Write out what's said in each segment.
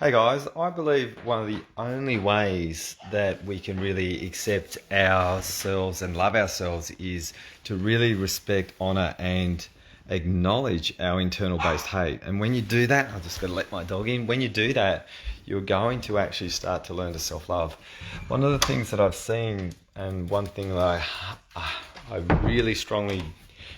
Hey guys, I believe one of the only ways that we can really accept ourselves and love ourselves is to really respect, honor, and acknowledge our internal based hate. And when you do that, I've just got to let my dog in. When you do that, you're going to actually start to learn to self love. One of the things that I've seen, and one thing that I really strongly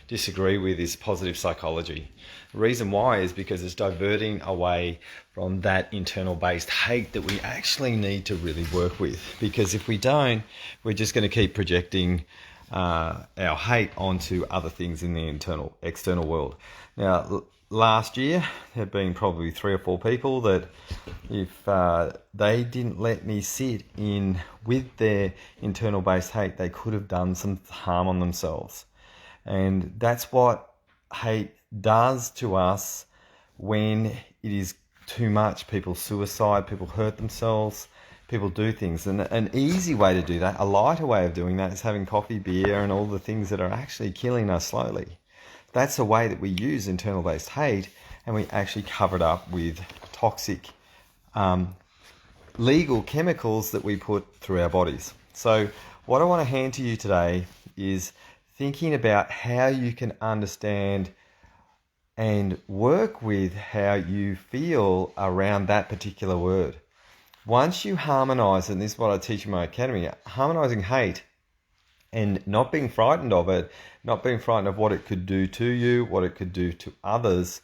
disagree with, is positive psychology. The reason why is because it's diverting away from that internal based hate that we actually need to really work with. Because if we don't, we're just going to keep projecting our hate onto other things in the external world. Now, last year, there have been probably 3 or 4 people that if they didn't let me sit in with their internal based hate, they could have done some harm on themselves. And that's what hate does to us when it is too much. People suicide, people hurt themselves, people do things. And an easy way to do that, a lighter way of doing that, is having coffee, beer, and all the things that are actually killing us slowly. That's a way that we use internal based hate, and we actually cover it up with toxic legal chemicals that we put through our bodies. So what I want to hand to you today is thinking about how you can understand and work with how you feel around that particular word. Once you harmonize, and this is what I teach in my academy, harmonizing hate and not being frightened of it, not being frightened of what it could do to you, what it could do to others,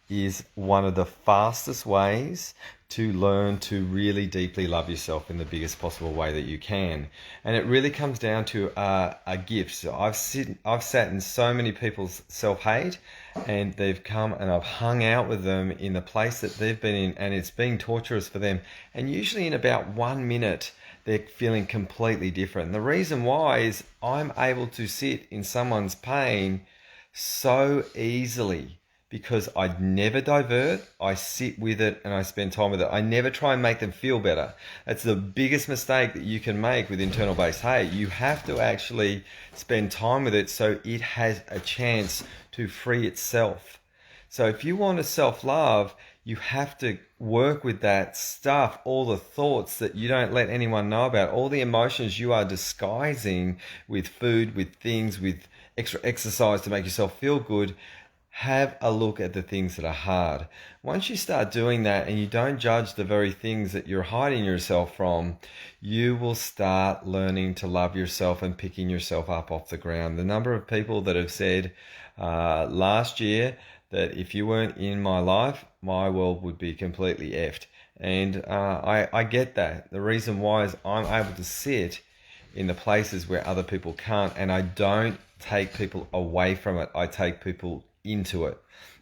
is one of the fastest ways to learn to really deeply love yourself in the biggest possible way that you can. And it really comes down to a gift. So I've sat in so many people's self-hate, and they've come and I've hung out with them in the place that they've been in, and it's been torturous for them. And usually in about 1 minute, they're feeling completely different. And the reason why is I'm able to sit in someone's pain so easily, because I never divert, I sit with it and I spend time with it. I never try and make them feel better. That's the biggest mistake that you can make with internal based hate. You have to actually spend time with it so it has a chance to free itself. So if you want to self-love, you have to work with that stuff, all the thoughts that you don't let anyone know about, all the emotions you are disguising with food, with things, with extra exercise to make yourself feel good. Have a look at the things that are hard. Once you start doing that and you don't judge the very things that you're hiding yourself from, you will start learning to love yourself and picking yourself up off the ground. The number of people that have said last year that if you weren't in my life, my world would be completely effed. And I get that. The reason why is I'm able to sit in the places where other people can't, and I don't take people away from it. I take people into it.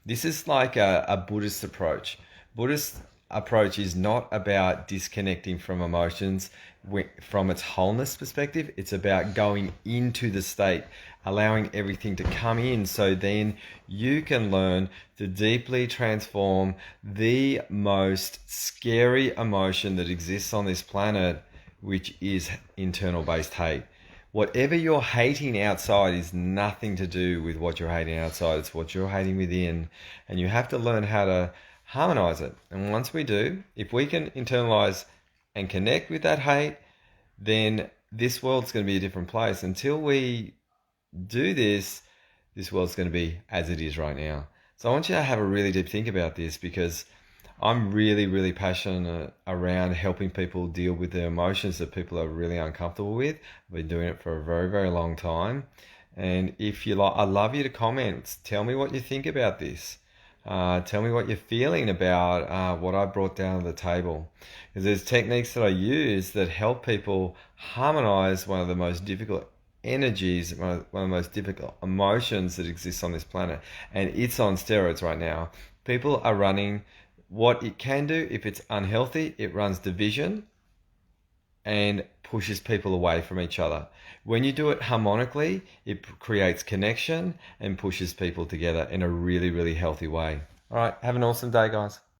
This is like a Buddhist approach. Buddhist approach is not about disconnecting from emotions from its wholeness perspective. It's about going into the state, allowing everything to come in, so then you can learn to deeply transform the most scary emotion that exists on this planet, which is internal based hate. Whatever you're hating outside is nothing to do with what you're hating outside. It's what you're hating within. And you have to learn how to harmonize it. And once we do, if we can internalize and connect with that hate, then this world's going to be a different place. Until we do this, this world's going to be as it is right now. So I want you to have a really deep think about this, because I'm really, really passionate around helping people deal with the emotions that people are really uncomfortable with. I've been doing it for a very, very long time. And if you like, I'd love you to comment. Tell me what you think about this. Tell me what you're feeling about what I brought down to the table. Because there's techniques that I use that help people harmonize one of the most difficult energies, one of the most difficult emotions that exists on this planet. And it's on steroids right now. People are running. What it can do, if it's unhealthy, it runs division and pushes people away from each other. When you do it harmonically, it creates connection and pushes people together in a really, really healthy way. All right, have an awesome day, guys.